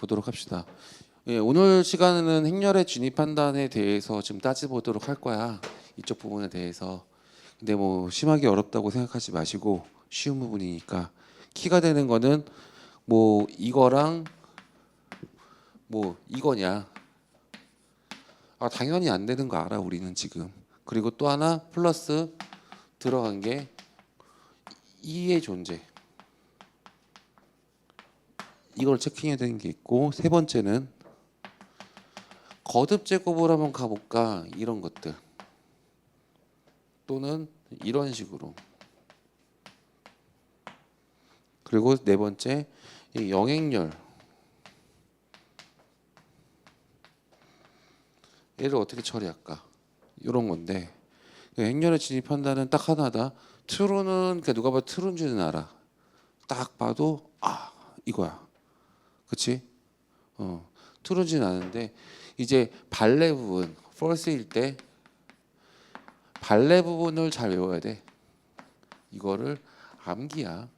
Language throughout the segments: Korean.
보도록 합시다. 예, 오늘 시간에는 행렬의 진입 판단에 대해서 지금 따져보도록 할 거야. 이쪽 부분에 대해서. 근데 뭐 심하게 어렵다고 생각하지 마시고 쉬운 부분이니까 키가 되는 거는 뭐 이거랑 뭐 이거냐. 아 당연히 안 되는 거 알아 우리는 지금. 그리고 또 하나 플러스 들어간 게 2의 존재. 이걸 체킹해야 되는 게 있고 세 번째는 거듭 제곱을 한번 가볼까 이런 것들 또는 이런 식으로. 그리고 네 번째 이 영행렬 얘를 어떻게 처리할까 이런 건데 행렬에 진입한다는 딱 하나다. true는 그러니까 누가 봐도 true인지는 알아. 딱 봐도 아 이거야. 그치? true인지는 아는데 이제 발레 부분 false일 때 발레 부분을 잘 외워야 돼. 이거를 암기야.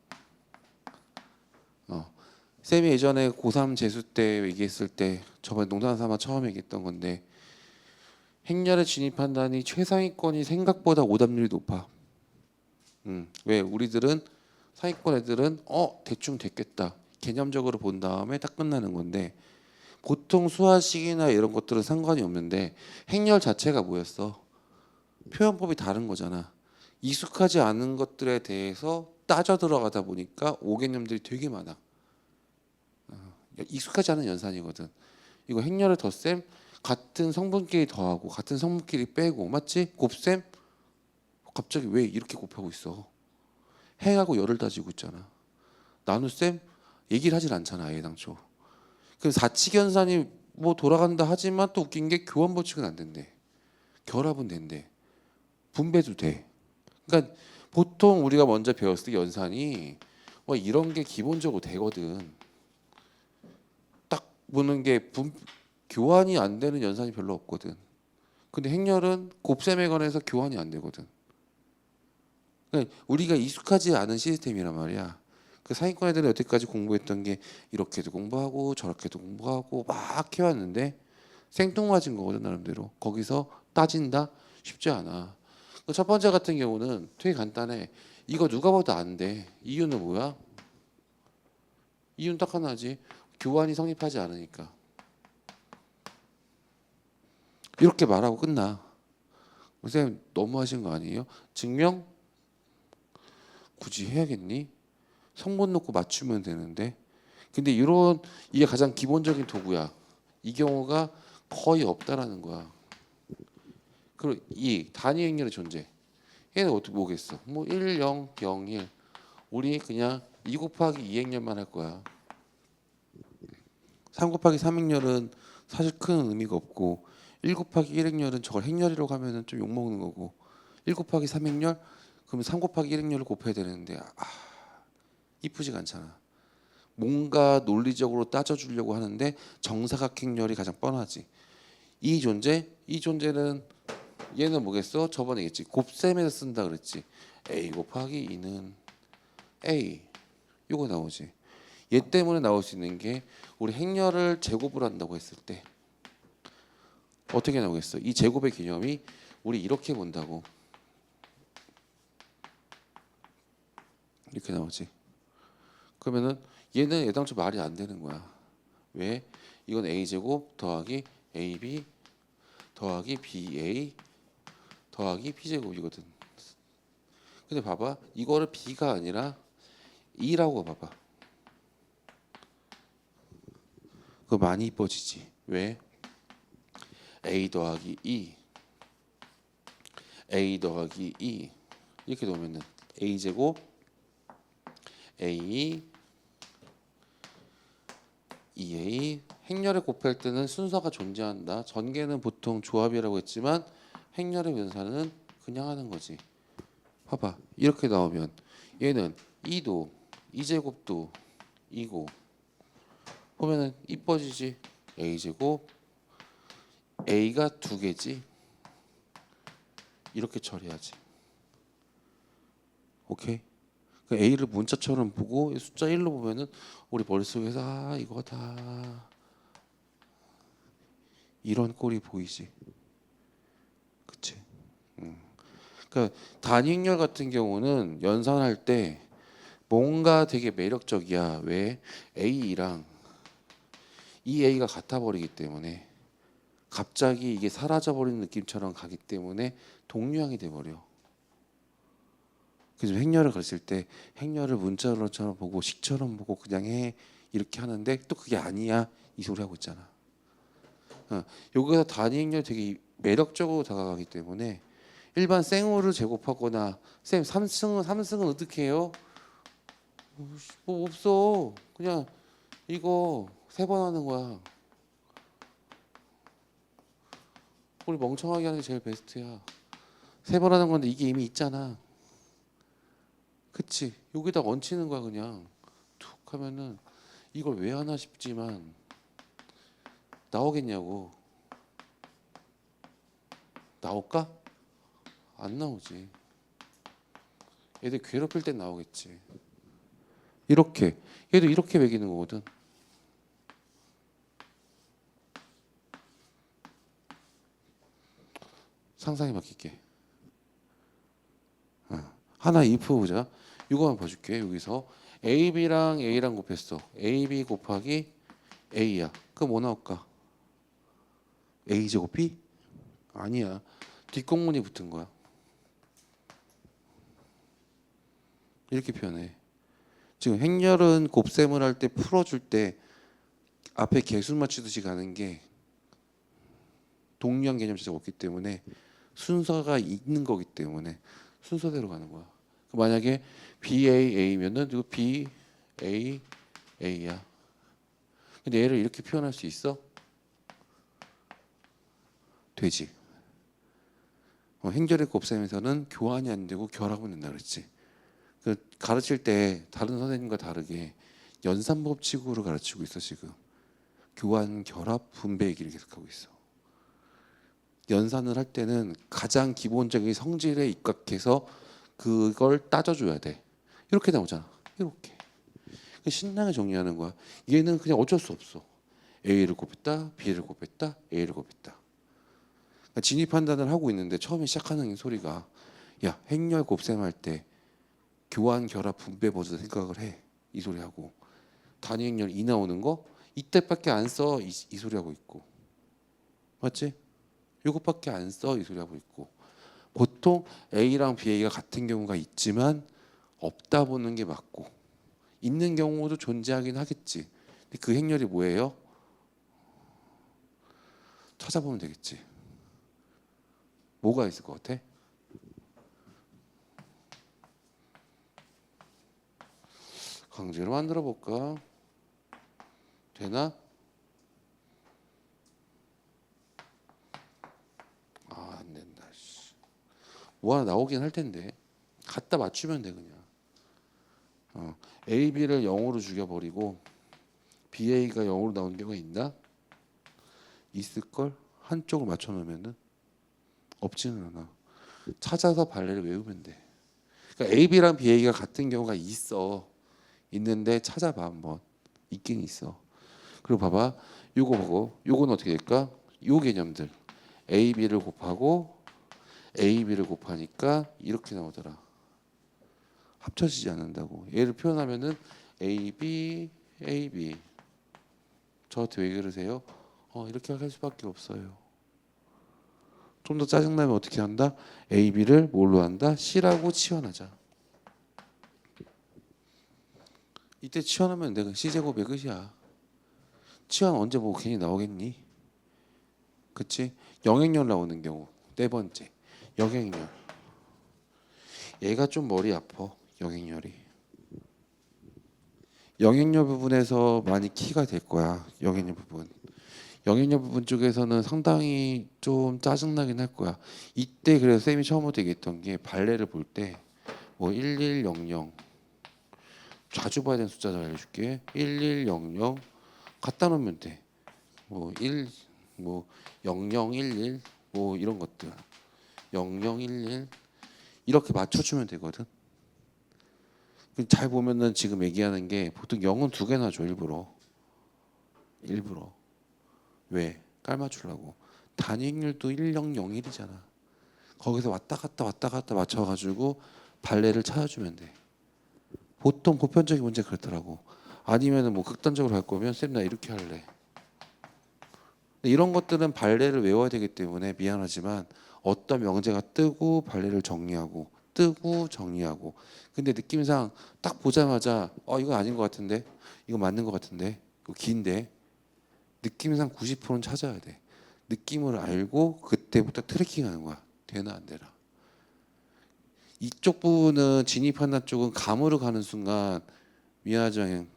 쌤이 예전에 고3 재수 때 얘기했을 때 저번에 농담 삼아 처음 얘기했던 건데 행렬에 진입한다니 최상위권이 생각보다 오답률이 높아. 왜 우리들은 상위권 애들은 대충 됐겠다 개념적으로 본 다음에 딱 끝나는 건데 보통 수화식이나 이런 것들은 상관이 없는데 행렬 자체가 뭐였어? 표현법이 다른 거잖아. 익숙하지 않은 것들에 대해서 따져 들어가다 보니까 오개념들이 되게 많아. 익숙하지 않은 연산이거든. 이거 행렬을 덧셈 같은 성분끼리 더하고 같은 성분끼리 빼고 맞지? 곱셈 갑자기 왜 이렇게 곱하고 있어? 행하고 열을 따지고 있잖아. 나눗셈 얘기를 하질 않잖아 아예 당초. 그럼 사칙연산이 뭐 돌아간다 하지만 또 웃긴 게 교환 법칙은 안 된대. 결합은 된대. 분배도 돼. 그러니까 보통 우리가 먼저 배웠을 때 연산이 뭐 이런 게 기본적으로 되거든. 딱 보는 게 교환이 안 되는 연산이 별로 없거든. 근데 행렬은 곱셈에 관해서 교환이 안 되거든. 그러니까 우리가 익숙하지 않은 시스템이란 말이야. 그 상위권 애들은 여태까지 공부했던 게 이렇게도 공부하고 저렇게도 공부하고 막 해왔는데 생뚱맞은 거거든 나름대로. 거기서 따진다? 쉽지 않아. 첫 번째 같은 경우는 되게 간단해. 이거 누가 봐도 안 돼. 이유는 뭐야? 이유는 딱 하나지. 교환이 성립하지 않으니까. 이렇게 말하고 끝나. 선생님 너무 하신 거 아니에요? 증명? 굳이 해야겠니? 성분 놓고 맞추면 되는데. 근데 이게 가장 기본적인 도구야. 이 경우가 거의 없다라는 거야. 그리고 이 단위 행렬의 존재. 얘는 어떻게 보겠어? 뭐 1, 0, 0, 1. 우리 그냥 2 곱하기 2 행렬만 할 거야. 3 곱하기 3 행렬은 사실 큰 의미가 없고 1 곱하기 1 행렬은 저걸 행렬이라고 하면은 좀 욕먹는 거고 1 곱하기 3 행렬 그러면 3 곱하기 1 행렬을 곱해야 되는데 이쁘지가 않잖아. 뭔가 논리적으로 따져주려고 하는데 정사각행렬이 가장 뻔하지. 이 존재는 얘는 뭐겠어? 저번에 얘기했지. 곱셈에서 쓴다 그랬지. a 곱하기 2는 a 이거 나오지. 얘 때문에 나올 수 있는 게 우리 행렬을 제곱을 한다고 했을 때 어떻게 나오겠어? 이 제곱의 개념이 우리 이렇게 본다고. 이렇게 나오지. 그러면은 얘는 애당초 말이 안 되는 거야. 왜? 이건 a제곱 더하기 ab 더하기 ba 더하기 b제곱이거든. 근데 봐봐. 이거를 b가 아니라 2라고 봐봐. 그거 많이 이뻐지지. 왜? a 더하기 2 a 더하기 2 이렇게 놓으면은 a제곱 a 2a 행렬에 곱할 때는 순서가 존재한다. 전개는 보통 조합이라고 했지만 행렬의 연산은 그냥 하는 거지. 봐봐. 이렇게 나오면 얘는 2도 2제곱도 2고 보면은 이뻐지지. a제곱 a가 2개지. 이렇게 처리하지. 오케이? A를 문자처럼 보고 숫자 1로 보면은 우리 머릿속에서 이거다 이런 꼴이 보이지. 그치? 그러니까 단위행렬 같은 경우는 연산할 때 뭔가 되게 매력적이야. 왜? A랑 이 A가 같아 버리기 때문에 갑자기 이게 사라져 버리는 느낌처럼 가기 때문에 동류항이 돼 버려. 그래서 행렬을 가르칠 때 행렬을 문자로처럼 보고 식처럼 보고 그냥 해 이렇게 하는데 또 그게 아니야 이 소리 하고 있잖아. 여기서 단위 행렬 되게 매력적으로 다가가기 때문에 일반 생으로 제곱하거나 쌤 3승은 어떻게 해요? 뭐 없어. 그냥 이거 3번 하는 거야. 우리 멍청하게 하는 게 제일 베스트야. 3번 하는 건데 이게 이미 있잖아. 그치? 여기다 얹히는 거야 그냥. 툭 하면은 이걸 왜 하나 싶지만 나오겠냐고. 나올까? 안 나오지. 얘들 괴롭힐 땐 나오겠지. 이렇게 얘도 이렇게 매기는 거거든. 상상에 맡길게. 하나 if 보자. 이거 한번 봐줄게. 여기서 AB랑 A랑 곱했어. AB 곱하기 A야. 그럼 뭐 나올까? A 제곱이? 아니야. 뒷공문이 붙은 거야. 이렇게 표현해. 지금 행렬은 곱셈을 할 때 풀어줄 때 앞에 개수 맞추듯이 가는 게 동류한 개념 자체가 없기 때문에 순서가 있는 거기 때문에 순서대로 가는 거야. 만약에 BAA면은 이거 BAA야. 근데 얘를 이렇게 표현할 수 있어? 되지. 행렬의 곱셈에서는 교환이 안 되고 결합은 된다 그랬지. 그 가르칠 때 다른 선생님과 다르게 연산 법칙으로 가르치고 있어 지금. 교환, 결합, 분배 얘기를 계속하고 있어. 연산을 할 때는 가장 기본적인 성질에 입각해서 그걸 따져줘야 돼. 이렇게 나오잖아. 이렇게. 신나게 정리하는 거야. 얘는 그냥 어쩔 수 없어. A를 곱했다, B를 곱했다, A를 곱했다. 그러니까 진입 판단을 하고 있는데 처음에 시작하는 소리가 야 행렬 곱셈할 때 교환, 결합, 분배 먼저 생각을 해. 이 소리 하고 단위 행렬 2 나오는 거 이때밖에 안 써. 이 소리 하고 있고. 맞지? 이것밖에 안 써. 이 소리 하고 있고. 보통 A랑 BA가 같은 경우가 있지만 없다 보는 게 맞고 있는 경우도 존재하긴 하겠지. 근데 그 행렬이 뭐예요? 찾아보면 되겠지. 뭐가 있을 것 같아? 강제로 만들어 볼까? 되나? 아, 안 된다. 뭐 하나 나오긴 할 텐데 갖다 맞추면 돼 그냥. A, B를 0으로 죽여버리고 BA가 0으로 나오는 경우가 있나? 있을걸? 한쪽을 맞춰놓으면은 없지는 않아. 찾아서 발레를 외우면 돼. 그러니까 A, B랑 BA가 같은 경우가 있어. 있는데 찾아봐 한번. 있긴 있어. 그리고 봐봐. 요거 보고 요건 어떻게 될까? 요 개념들 A, B를 곱하고 A, B를 곱하니까 이렇게 나오더라. 합쳐지지 않는다고. 얘를 표현하면은 A, B, A, B. 저한테 왜 그러세요? 이렇게 할 수밖에 없어요. 좀 더 짜증나면 어떻게 한다? A, B를 뭘로 한다? C라고 치환하자. 이때 치환하면 내가 C제곱의 끝이야. 치환 언제 보고 괜히 나오겠니? 그치? 영행렬 나오는 경우 네 번째 영행렬. 얘가 좀 머리 아파. 영행렬이. 영행렬 부분에서 많이 키가 될 거야. 영행렬 부분. 영행렬 부분 쪽에서는 상당히 좀 짜증나긴 할 거야. 이때 그래서 쌤이 처음부터 얘기했던 게 발레를 볼 때 뭐 1100 자주 봐야 되는 숫자 잘 알려줄게. 1100 갖다 놓으면 돼. 뭐 1, 뭐 0011 뭐 이런 것들 0011 이렇게 맞춰주면 되거든. 잘 보면은 지금 얘기하는 게 보통 0은 2개나 줘 일부러. 왜? 깔맞추려고. 단위행률도 1001이잖아. 거기서 왔다 갔다 맞춰가지고 발레를 찾아주면 돼. 보통 보편적인 문제 그렇더라고. 아니면은 뭐 극단적으로 할 거면 쌤 나 이렇게 할래. 근데 이런 것들은 발레를 외워야 되기 때문에 미안하지만 어떤 명제가 뜨고 발레를 정리하고 뜨고 정리하고. 근데 느낌상 딱 보자마자 이거 아닌 것 같은데, 이거 맞는 것 같은데, 이거 긴데, 느낌상 90%는 찾아야 돼. 느낌을 알고 그때부터 트래킹하는 거야. 되나 안 되나. 이쪽 부분은 진입한다 쪽은 감으로 가는 순간 미안하지만 그냥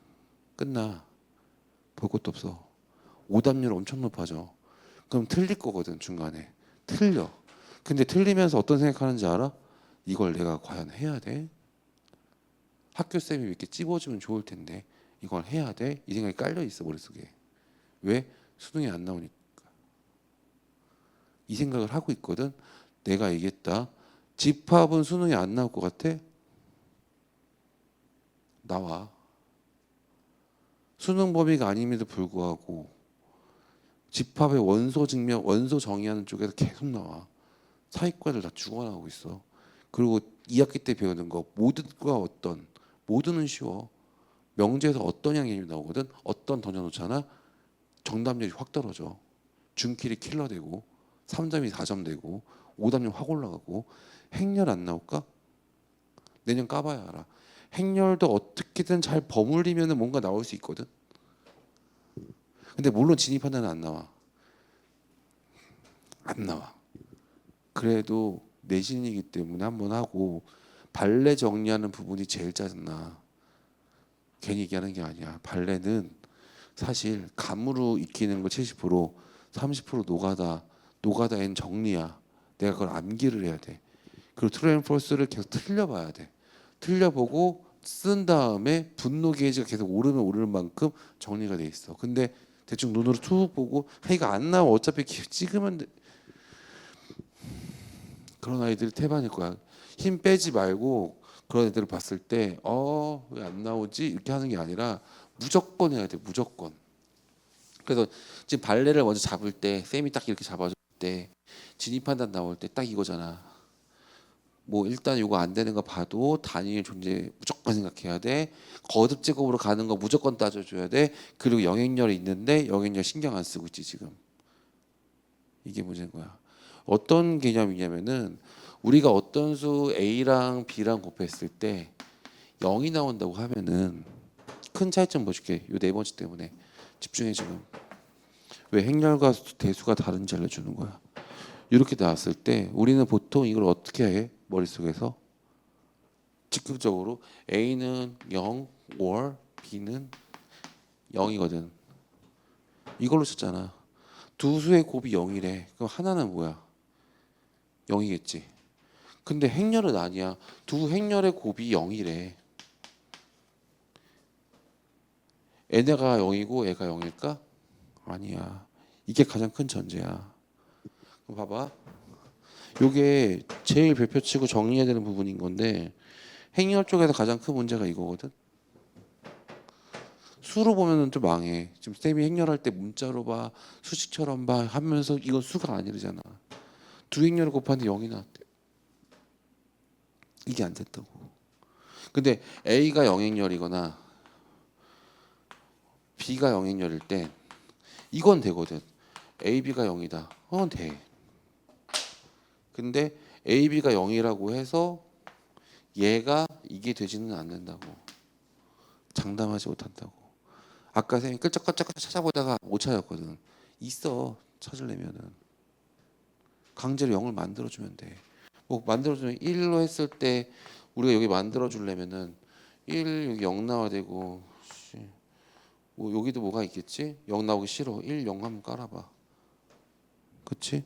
끝나. 볼 것도 없어. 오답률 엄청 높아져. 그럼 틀릴 거거든 중간에. 틀려. 근데 틀리면서 어떤 생각하는지 알아? 이걸 내가 과연 해야 돼? 학교 쌤이 이렇게 찝어주면 좋을 텐데 이걸 해야 돼? 이 생각이 깔려 있어 머릿속에. 왜? 수능이 안 나오니까. 이 생각을 하고 있거든. 내가 얘기했다. 집합은 수능이 안 나올 것 같아? 나와. 수능 범위가 아님에도 불구하고 집합의 원소 증명, 원소 정의하는 쪽에서 계속 나와. 사익과를 다 죽어나가고 있어. 그리고 2학기 때 배우는 거 모든과 어떤, 모든은 쉬워. 명제에서 어떤 양념이 나오거든. 어떤 던져놓잖아. 정답률이 확 떨어져. 준킬이 킬러 되고 3점이 4점 되고 오답률 확 올라가고. 행렬 안 나올까? 내년 까봐야 알아. 행렬도 어떻게든 잘 버무리면 뭔가 나올 수 있거든. 근데 물론 진입한다는 안 나와. 안 나와. 그래도 내신이기 때문에 한번 하고. 발레 정리하는 부분이 제일 짜증나. 괜히 얘기하는 게 아니야. 발레는 사실 감으로 익히는 거 70%, 30% 노가다엔 정리야. 내가 그걸 암기를 해야 돼. 그리고 트루앤폴스를 계속 틀려봐야 돼. 틀려보고 쓴 다음에 분노 게이지가 계속 오르면 오르는 만큼 정리가 돼 있어. 근데 대충 눈으로 툭 보고 이거 안 나와 어차피 찍으면 돼. 그런 아이들이 태반일 거야. 힘 빼지 말고 그런 애들을 봤을 때 왜 안 나오지? 이렇게 하는 게 아니라 무조건 해야 돼. 무조건. 그래서 지금 발레를 먼저 잡을 때 쌤이 딱 이렇게 잡아줄 때 진입판단 나올 때 딱 이거잖아. 뭐 일단 이거 안 되는 거 봐도 단위의 존재 무조건 생각해야 돼. 거듭 제곱으로 가는 거 무조건 따져줘야 돼. 그리고 영행렬이 있는데 영행렬 신경 안 쓰고 있지 지금. 이게 문제인 거야. 어떤 개념이냐면은 우리가 어떤 수 A랑 B랑 곱했을 때 0이 나온다고 하면은 큰 차이점 보여줄게. 요 네 번째 때문에 집중해 지금. 왜 행렬과 대수가 다른지 알려주는 거야. 이렇게 나왔을 때 우리는 보통 이걸 어떻게 해? 머릿속에서 직접적으로 A는 0 or B는 0이거든. 이걸로 썼잖아. 두 수의 곱이 0이래. 그럼 하나는 뭐야? 0이겠지. 근데 행렬은 아니야. 두 행렬의 곱이 0이래. 얘네가 0이고 얘가 0일까? 아니야. 이게 가장 큰 전제야. 그럼 봐봐. 요게 제일 별표치고 정리해야 되는 부분인 건데 행렬 쪽에서 가장 큰 문제가 이거거든. 수로 보면은 좀 망해. 지금 쌤이 행렬할 때 문자로 봐, 수식처럼 봐 하면서 이건 수가 아니잖아. 두 행렬을 곱하는데 0이 나왔대. 이게 안 됐다고. 근데 A가 영행렬이거나 B가 영행렬일 때 이건 되거든. A, B가 0이다. 돼. 근데 A, B가 0이라고 해서 얘가 이게 되지는 않는다고. 장담하지 못한다고. 아까 쌤이 끌적끌적 찾아보다가 못 찾았거든. 있어. 찾으려면은 강제로 0을 만들어주면 돼. 뭐 만들어주면 1로 했을 때 우리가 여기 만들어주려면은 1 여기 0 나와야 되고 뭐 여기도 뭐가 있겠지? 0 나오기 싫어. 1, 0 한번 깔아봐. 그치?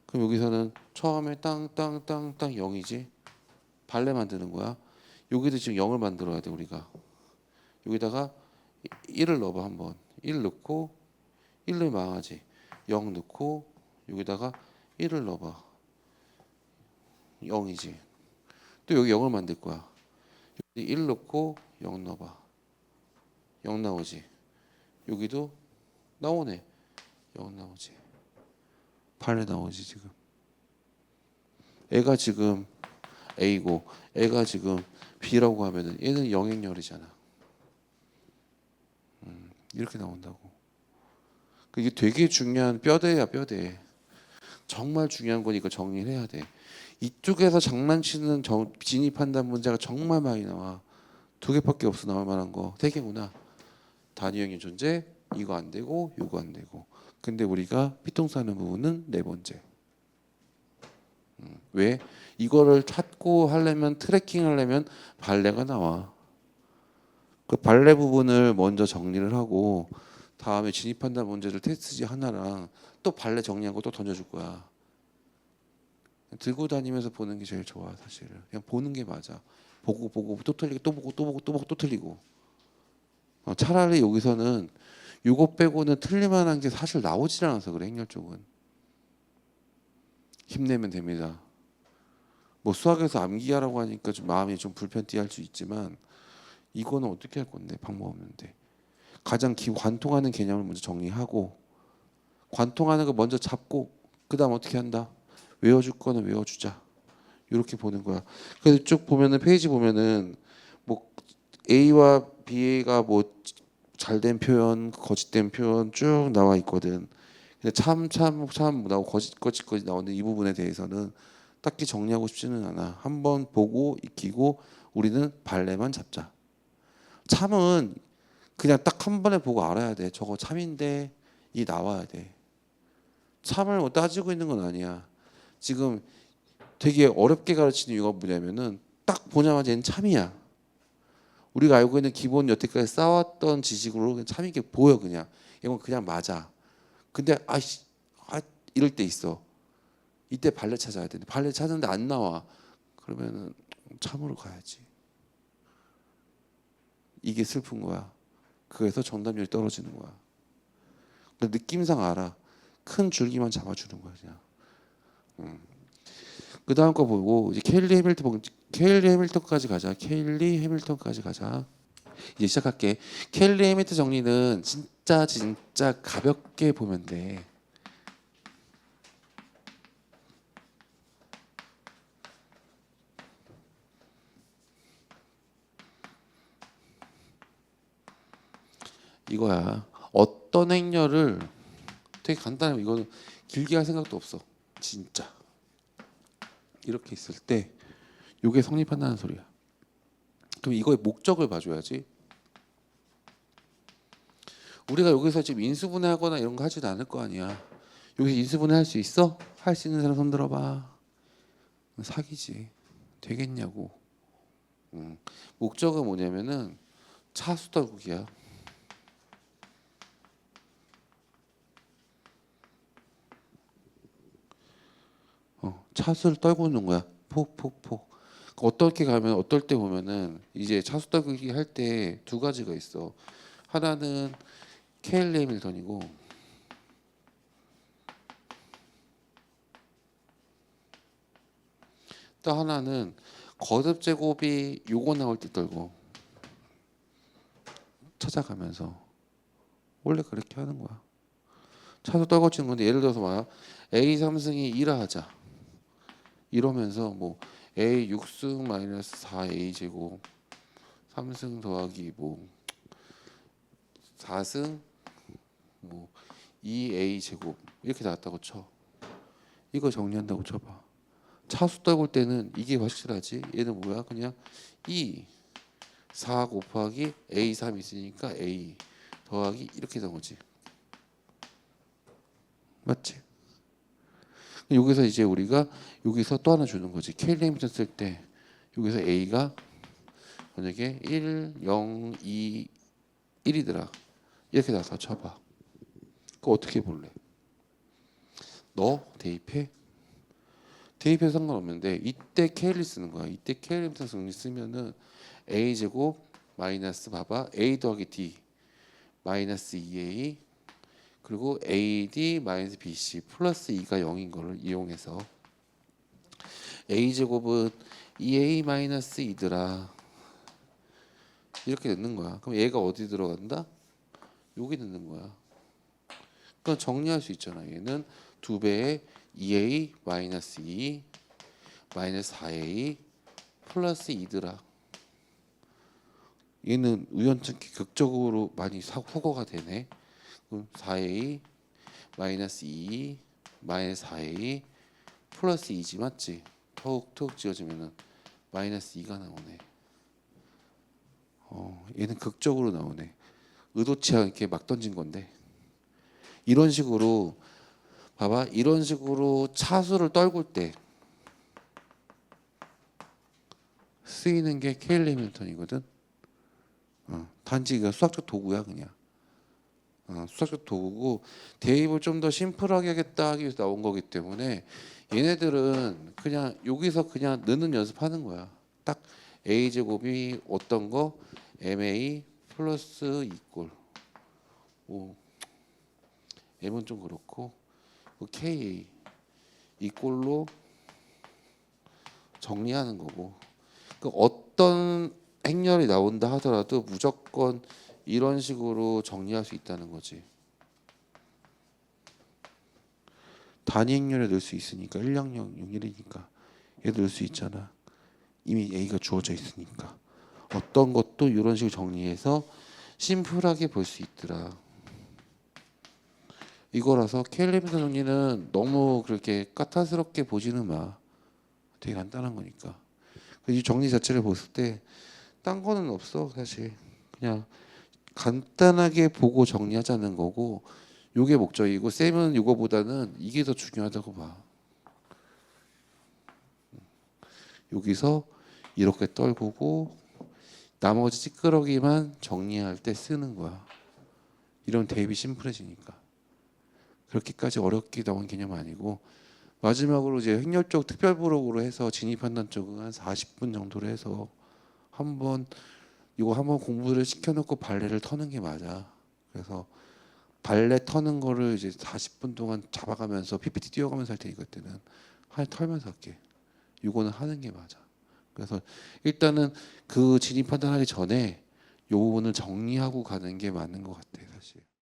그럼 여기서는 처음에 땅땅땅땅 0이지. 발레 만드는 거야. 여기도 지금 0을 만들어야 돼 우리가. 여기다가 1을 넣어봐 한번. 1 넣고 1 넣으면 망하지. 0 넣고 여기다가 1을 넣어봐. 0이지. 또 여기 0을 만들 거야. 1 넣고 0 넣어봐. 0 나오지. 여기도 나오네. 0 나오지. 발레 나오지 지금. 애가 지금 A고 애가 지금 B라고 하면은 얘는 영행열이잖아. 이렇게 나온다고. 이게 되게 중요한 뼈대야 뼈대. 정말 중요한 거니까 정리를 해야 돼. 이쪽에서 장난치는 진입 판단 문제가 정말 많이 나와. 두 개밖에 없어 나올 만한 거. 세 개구나. 단위형의 존재, 이거 안 되고 이거 안 되고. 근데 우리가 피똥 싸는 부분은 네 번째. 왜? 이거를 찾고 하려면 트래킹 하려면 발레가 나와. 그 발레 부분을 먼저 정리를 하고 다음에 진입한다 문제를 테스트지 하나랑 또 발레 정리한 거 또 던져줄 거야. 들고 다니면서 보는 게 제일 좋아 사실은. 그냥 보는 게 맞아. 보고 보고 또 틀리고 또 보고 또 보고 또 보고 또 틀리고. 차라리 여기서는 요거 빼고는 틀릴만한 게 사실 나오질 않아서 그래. 행렬 쪽은. 힘내면 됩니다. 뭐 수학에서 암기하라고 하니까 좀 마음이 좀 불편티할 수 있지만 이거는 어떻게 할 건데 방법 없는데 가장 관통하는 개념을 먼저 정리하고 관통하는 거 먼저 잡고 그다음 어떻게 한다 외워줄 거는 외워주자 이렇게 보는 거야. 그래서 쭉 보면은 페이지 보면은 뭐 A와 B가 뭐 잘된 표현 거짓된 표현 쭉 나와 있거든. 근데 참 나오고 거짓 나오는 이 부분에 대해서는 딱히 정리하고 싶지는 않아. 한번 보고 익히고 우리는 발레만 잡자. 참은 그냥 딱 한 번에 보고 알아야 돼. 저거 참인데 이 나와야 돼. 참을 뭐 따지고 있는 건 아니야. 지금 되게 어렵게 가르치는 이유가 뭐냐면은 딱 보자마자 얘는 참이야. 우리가 알고 있는 기본 여태까지 쌓았던 지식으로 그냥 참이게 보여 그냥. 이건 그냥 맞아. 근데 이럴 때 있어. 이때 발레 찾아야 돼. 발레 찾는데 안 나와. 그러면은 참으로 가야지. 이게 슬픈 거야. 그래서 정답률이 떨어지는 거야. 느낌상 알아. 큰 줄기만 잡아주는 거야 그냥. 그 다음 거 보고 이제 케일리 해밀턴까지 가자. 케일리 해밀턴까지 가자. 이제 시작할게. 케일리 해밀턴 정리는 진짜 가볍게 보면 돼. 이거야. 어떤 행렬을 되게 간단해. 이거는 길게 할 생각도 없어. 진짜. 이렇게 있을 때 이게 성립한다는 소리야. 그럼 이거의 목적을 봐줘야지. 우리가 여기서 지금 인수분해하거나 이런 거 하지도 않을 거 아니야. 여기서 인수분해 할 수 있어? 할 수 있는 사람 손 들어봐. 사기지. 되겠냐고. 목적은 뭐냐면은 차수 떨구기야. 차수를 떨구는 거야. 폭. 어떻게 가면 어떨 때 보면은 이제 차수 떨구기 할 때 두 가지가 있어. 하나는 케일 해밀턴이고 또 하나는 거듭 제곱이 요거 나올 때 떨고 찾아가면서 원래 그렇게 하는 거야. 차수 떨궈지는 건데 예를 들어서 막 A 3승이 1화 하자. 이러면서 뭐 A 6승 마이너스 4A 제곱 3승 더하기 뭐 4승 뭐 2A 제곱 이렇게 나왔다고 쳐. 이거 정리한다고 쳐봐. 차수 떨굴 때는 이게 확실하지. 얘는 뭐야? 그냥 4 곱하기 A 3 있으니까 A 더하기 이렇게 된 거지. 맞지? 여기서 이제 우리가 여기서 또 하나 주는 거지. 케일리 해밀턴 쓸 때 여기서 A가 만약에 1, 0, 2, 1이더라. 이렇게 나서 쳐봐. 그거 어떻게 볼래? 너 대입해? 대입해도 상관없는데 이때 케일리 쓰는 거야. 이때 케일리 해밀턴 정리 쓰면은 A 제곱 마이너스 봐봐. A 더하기 D 마이너스 2A 그리고 AD 마이너스 BC 플러스 2가 0인 거를 이용해서 A 제곱은 2A 마이너스 2더라. 이렇게 넣는 거야. 그럼 얘가 어디 들어간다? 여기 넣는 거야. 그러니까 정리할 수 있잖아. 얘는 2배의 2a 마이너스 2 마이너스 4a 플러스 2더라. 얘는 우연찮게 극적으로 많이 후거가 되네. 그럼 4a 마이너스 2 마이너스 4a 플러스 2지 맞지? 톡톡 지어주면은 마이너스 2가 나오네. 얘는 극적으로 나오네. 의도치 않게 막 던진 건데. 이런 식으로 봐봐. 이런 식으로 차수를 떨굴 때 쓰이는 게 케일리 해밀턴이거든. 단지 이거 수학적 도구야 그냥. 수학적 도구고 대입을 좀 더 심플하게 하겠다 하기 위해서 나온 거기 때문에 얘네들은 그냥 여기서 그냥 넣는 연습하는 거야. 딱 a 제곱이 어떤 거 ma 플러스 2꼴. m은 좀 그렇고 ka 이 꼴로 정리하는 거고. 그 어떤 행렬이 나온다 하더라도 무조건 이런 식으로 정리할 수 있다는 거지. 단위 행렬에 넣을 수 있으니까 100, 01이니까 얘 넣을 수 있잖아. 이미 a가 주어져 있으니까 어떤 것도 이런 식으로 정리해서 심플하게 볼 수 있더라. 이거라서 케일리 정리는 너무 그렇게 까탈스럽게 보지는 마. 되게 간단한 거니까. 이 정리 자체를 봤을 때 딴 거는 없어 사실. 그냥 간단하게 보고 정리하자는 거고 요게 목적이고 쌤은 이거보다는 이게 더 중요하다고 봐. 여기서 이렇게 떨구고 나머지 찌끄러기만 정리할 때 쓰는 거야. 이런 대입이 심플해지니까. 그렇게까지 어렵게 나온 개념 아니고 마지막으로 이제 행렬 쪽 특별 부록으로 해서 진입 판단 쪽은 한 40분 정도로 해서 한번 공부를 시켜놓고 발레를 터는 게 맞아. 그래서 발레 터는 거를 이제 40분 동안 잡아가면서 PPT 띄워가면서 할 테니까 그때는 털면서 할게. 이거는 하는 게 맞아. 그래서 일단은 그 진입 판단하기 전에 요거는 정리하고 가는 게 맞는 것 같아 사실.